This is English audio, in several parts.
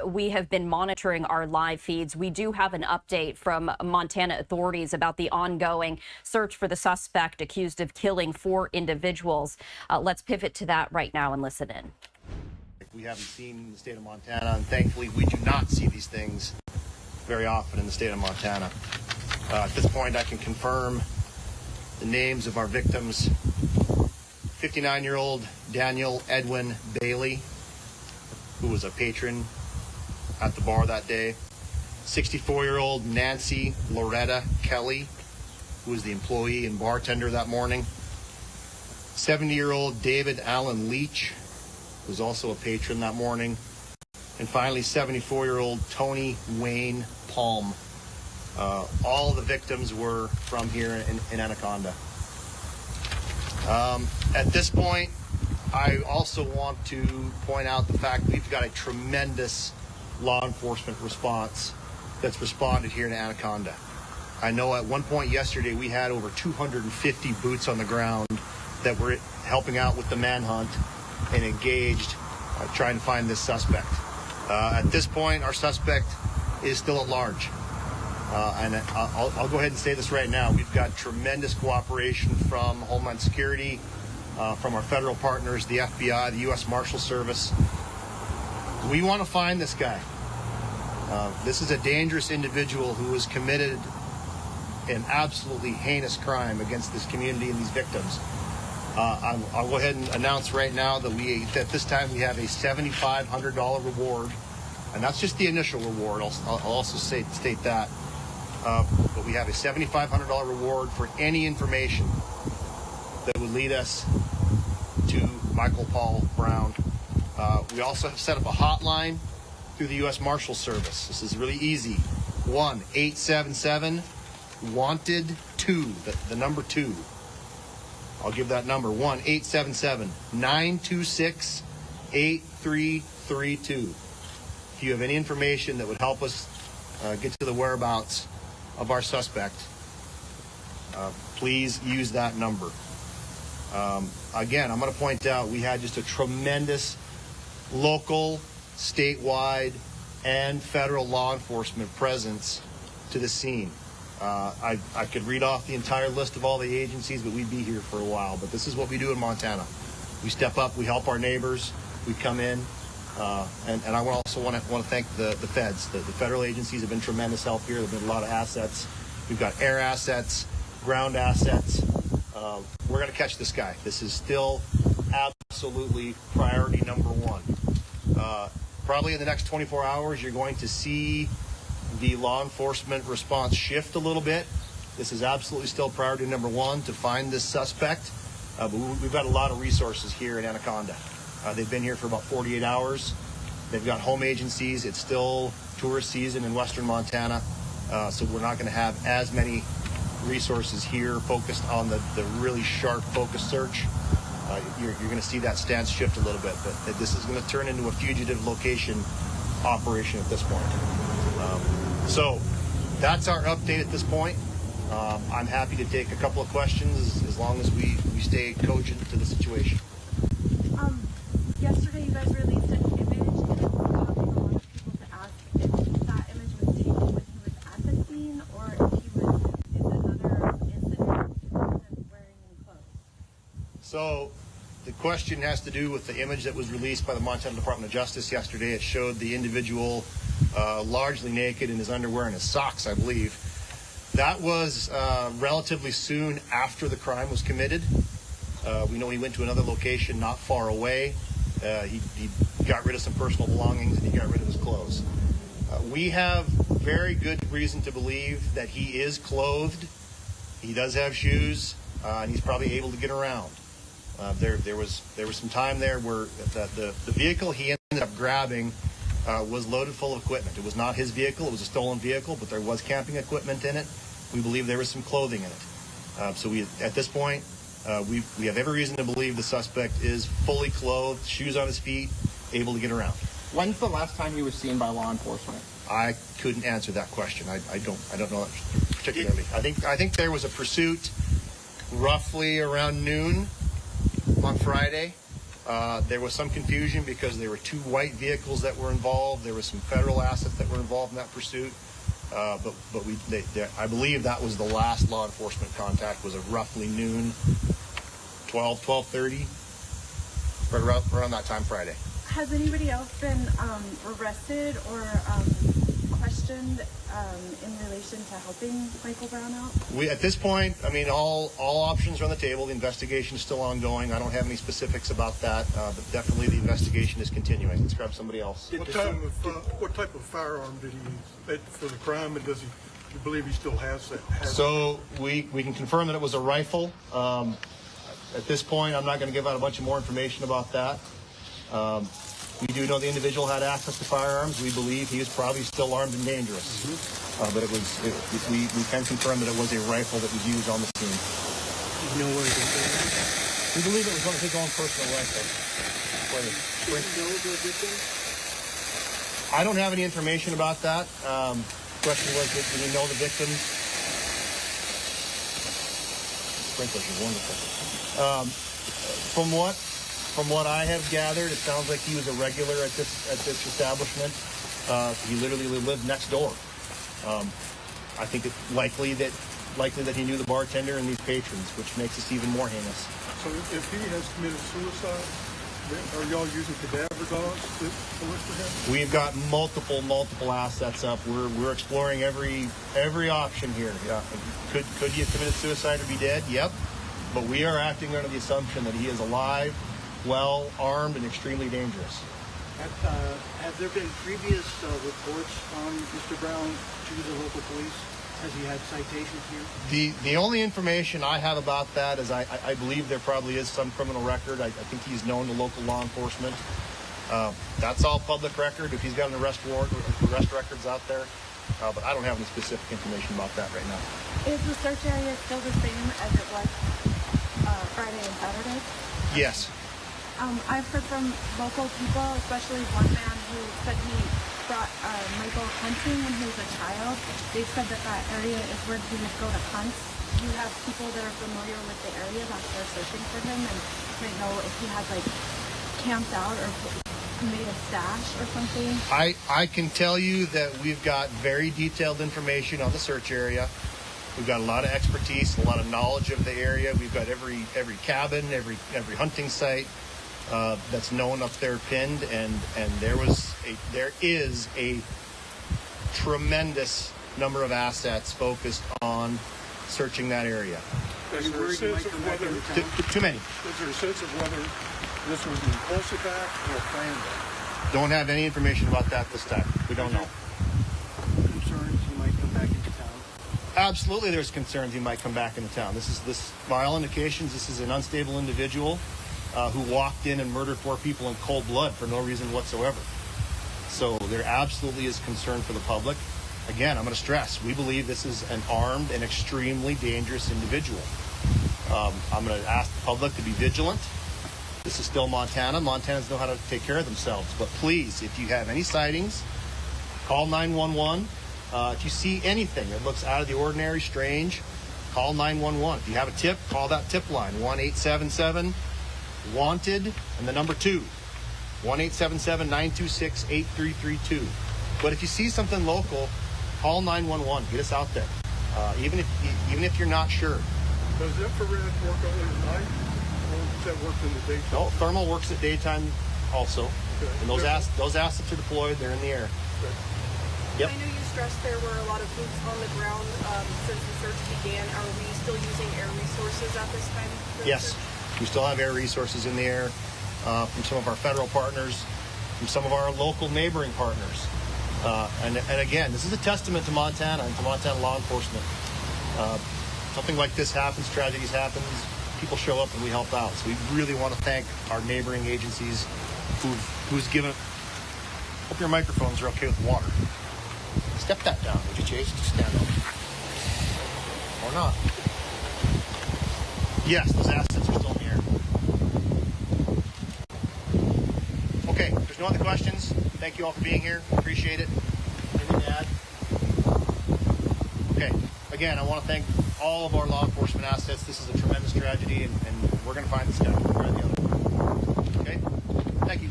We have been monitoring our live feeds. We do have an update from Montana authorities about the ongoing search for the suspect accused of killing 4 individuals. Let's pivot to that right now and listen in. We haven't seen in the state of Montana, and thankfully we do not see these things very often in the state of Montana. At this point, I can confirm the names of our victims. 59-year-old Daniel Edwin Bailey, who was a patron at the bar that day. 64-year-old Nancy Loretta Kelly, who was the employee and bartender that morning. 70-year-old David Allen Leach, who was also a patron that morning. And finally, 74-year-old Tony Wayne Palm. All the victims were from here in Anaconda. At this point, I also want to point out the fact we've got a tremendous law enforcement response that's responded here in Anaconda. I know at one point yesterday we had over 250 boots on the ground that were helping out with the manhunt and engaged trying to find this suspect. At this point, our suspect is still at large. And I'll go ahead and say this right now. We've got tremendous cooperation from Homeland Security, from our federal partners, the FBI, the U.S. Marshal Service. We want to find this guy. This is a dangerous individual who has committed an absolutely heinous crime against this community and these victims. I'll go ahead and announce right now that at this time we have a $7,500 reward, and that's just the initial reward. I'll also state that. But we have a $7,500 reward for any information that would lead us to Michael Paul Brown. We also have set up a hotline through the U.S. Marshal Service. This is really easy. 1-877-WANTED-2, the number 2. I'll give that number, 1-877-926-8332. If you have any information that would help us get to the whereabouts of our suspect, please use that number. Again, I'm going to point out we had just a tremendous local, statewide, and federal law enforcement presence to the scene. I could read off the entire list of all the agencies, but we'd be here for a while. But this is what we do in Montana. We step up, we help our neighbors, we come in, and I also want to thank the feds. The federal agencies have been tremendous help here. There have been a lot of assets. We've got air assets, ground assets. We're going to catch this guy. This is still absolutely priority number 1. Probably in the next 24 hours, you're going to see the law enforcement response shift a little bit. This is absolutely still priority number 1 to find this suspect. But we've got a lot of resources here in Anaconda. They've been here for about 48 hours. They've got home agencies. It's still tourist season in western Montana. So we're not going to have as many resources here focused on the really sharp focus search. You're going to see that stance shift a little bit, but this is going to turn into a fugitive location operation at this point. So that's our update at this point. I'm happy to take a couple of questions as long as we stay cogent to the situation. Yesterday you guys released an image, and it's causing a lot of people to ask if that image was taken when he was at the scene, or if he was in another incident wearing any clothes. So the question has to do with the image that was released by the Montana Department of Justice yesterday. It showed the individual largely naked in his underwear and his socks, I believe. That was relatively soon after the crime was committed. We know he went to another location not far away. He got rid of some personal belongings and he got rid of his clothes. We have very good reason to believe that he is clothed. He does have shoes, and he's probably able to get around. There was some time there where the vehicle he ended up grabbing was loaded full of equipment. It was not his vehicle. It was a stolen vehicle, but there was camping equipment in it. We believe there was some clothing in it. So at this point, we have every reason to believe the suspect is fully clothed, shoes on his feet, able to get around. When's the last time he was seen by law enforcement? I couldn't answer that question. I don't know that particularly. I think there was a pursuit roughly around noon on Friday. There was some confusion because there were 2 white vehicles that were involved. There was some federal assets that were involved in that pursuit. But I believe that was the last law enforcement contact, was at roughly noon, 12:30, right around that time Friday. Has anybody else been arrested or questioned in relation to helping Michael Brown out? At this point, I mean, all options are on the table. The investigation is still ongoing. I don't have any specifics about that, but definitely the investigation is continuing. Let's grab somebody else. What type of firearm did he use for the crime, and does you believe he still has that? So we can confirm that it was a rifle. At this point, I'm not going to give out a bunch of more information about that. We do know the individual had access to firearms. We believe he is probably still armed and dangerous. But we can confirm that it was a rifle that was used on the scene. You know where he was? We believe it was his own personal rifle. Did you know the victim? I don't have any information about that. Question was, did we know the victims? Sprinklers are wonderful. From what I have gathered, it sounds like he was a regular at this establishment. He literally lived next door. I think it's likely that he knew the bartender and these patrons, which makes this even more heinous. So if he has committed suicide, are y'all using cadaver dogs to look for him? We've got multiple assets up. We're exploring every option here. Yeah. Could he have committed suicide or be dead? Yep. But we are acting under the assumption that he is alive, well armed, and extremely dangerous. Have there been previous reports on Mr. Brown to the local police? Has he had citations here? The only information I have about that is I believe there probably is some criminal record. I think he's known to local law enforcement. That's all public record. If he's got an arrest warrant or arrest records out there, but I don't have any specific information about that right now. Is the search area still the same as it was Friday and Saturday? Yes. I've heard from local people, especially one man who said he brought Michael hunting when he was a child. They said that area is where he would go to hunt. You have people that are familiar with the area that they're searching for him and might know if he has camped out or made a stash or something. I can tell you that we've got very detailed information on the search area. We've got a lot of expertise, a lot of knowledge of the area. We've got every cabin, every hunting site that's known up there pinned, and there is a tremendous number of assets focused on searching that area. Is there a sense of whether Too many. Is there a sense of whether this was an impulsive act or a planned act? Don't have any information about that this time. We don't know. Concerns he might come back into town? Absolutely, there's concerns he might come back into town. By all indications, this is an unstable individual who walked in and murdered 4 people in cold blood for no reason whatsoever. So there absolutely is concern for the public. Again, I'm going to stress, we believe this is an armed and extremely dangerous individual. I'm going to ask the public to be vigilant. This is still Montana. Montanans know how to take care of themselves. But please, if you have any sightings, call 911. If you see anything that looks out of the ordinary, strange, call 911. If you have a tip, call that tip line, 1-877-WANTED, and the number 2, 1-877-926-8332. But if you see something local, call 911. Get us out there, even if you're not sure. Does infrared work only at night, or does that work in the daytime? No, thermal works at daytime also. Okay. And those assets are deployed. They're in the air. Okay. Yep. I know you stressed there were a lot of boots on the ground since the search began. Are we still using air resources at this time? for the Yes, search? we still have air resources in the air from some of our federal partners, from some of our local neighboring partners. And again, this is a testament to Montana and to Montana law enforcement. Something like this happens, tragedies happen, people show up and we help out. So we really want to thank our neighboring agencies who's given. Hope your microphones are okay with water. Step that down, would you, Chase? Just stand up. Or not. Yes, those assets are still in the air. Okay, if there's no other questions, thank you all for being here. Appreciate it. Anything to add? Okay, again, I want to thank all of our law enforcement assets. This is a tremendous tragedy, and we're going to find this guy one way or the other. Okay? Thank you.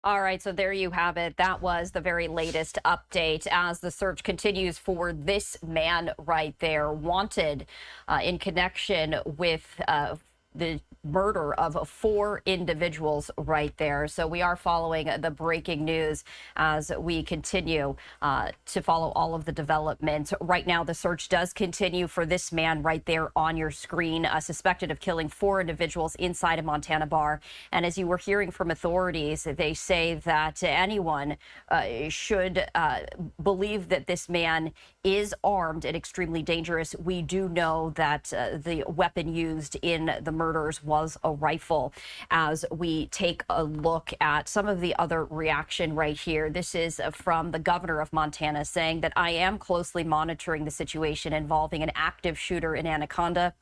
All right, so there you have it. That was the very latest update as the search continues for this man right there, wanted in connection with the murder of 4 individuals right there. So we are following the breaking news as we continue to follow all of the developments. Right now, the search does continue for this man right there on your screen, suspected of killing 4 individuals inside a Montana bar. And as you were hearing from authorities, they say that anyone should believe that this man is armed and extremely dangerous. We do know that the weapon used in the murders was a rifle. As we take a look at some of the other reaction right here, this is from the governor of Montana saying that I am closely monitoring the situation involving an active shooter in Anaconda.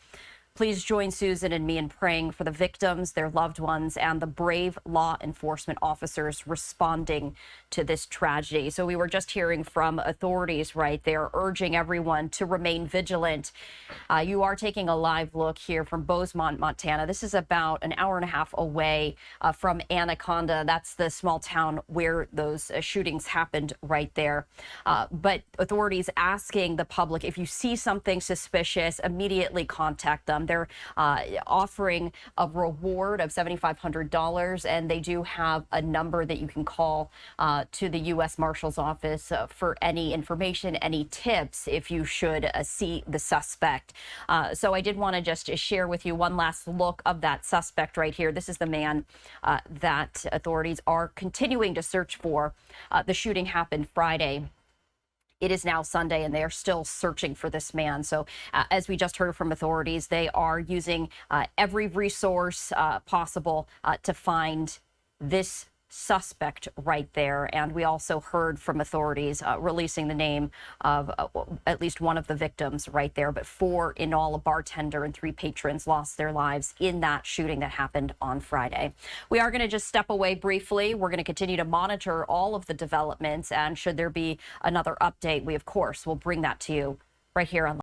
Please join Susan and me in praying for the victims, their loved ones, and the brave law enforcement officers responding to this tragedy. So we were just hearing from authorities right there, urging everyone to remain vigilant. You are taking a live look here from Bozeman, Montana. This is about an hour and a half away from Anaconda. That's the small town where those shootings happened right there. But authorities asking the public, if you see something suspicious, immediately contact them. They're offering a reward of $7,500, and they do have a number that you can call to the U.S. Marshal's office for any information, any tips if you should see the suspect. So I did want to just share with you one last look of that suspect right here. This is the man that authorities are continuing to search for. The shooting happened Friday. It is now Sunday, and they are still searching for this man. So as we just heard from authorities, they are using every resource possible to find this suspect right there. And we also heard from authorities releasing the name of at least one of the victims right there. But 4 in all, a bartender and 3 patrons lost their lives in that shooting that happened on Friday. We are going to just step away briefly. We're going to continue to monitor all of the developments. And should there be another update, we, of course, will bring that to you right here on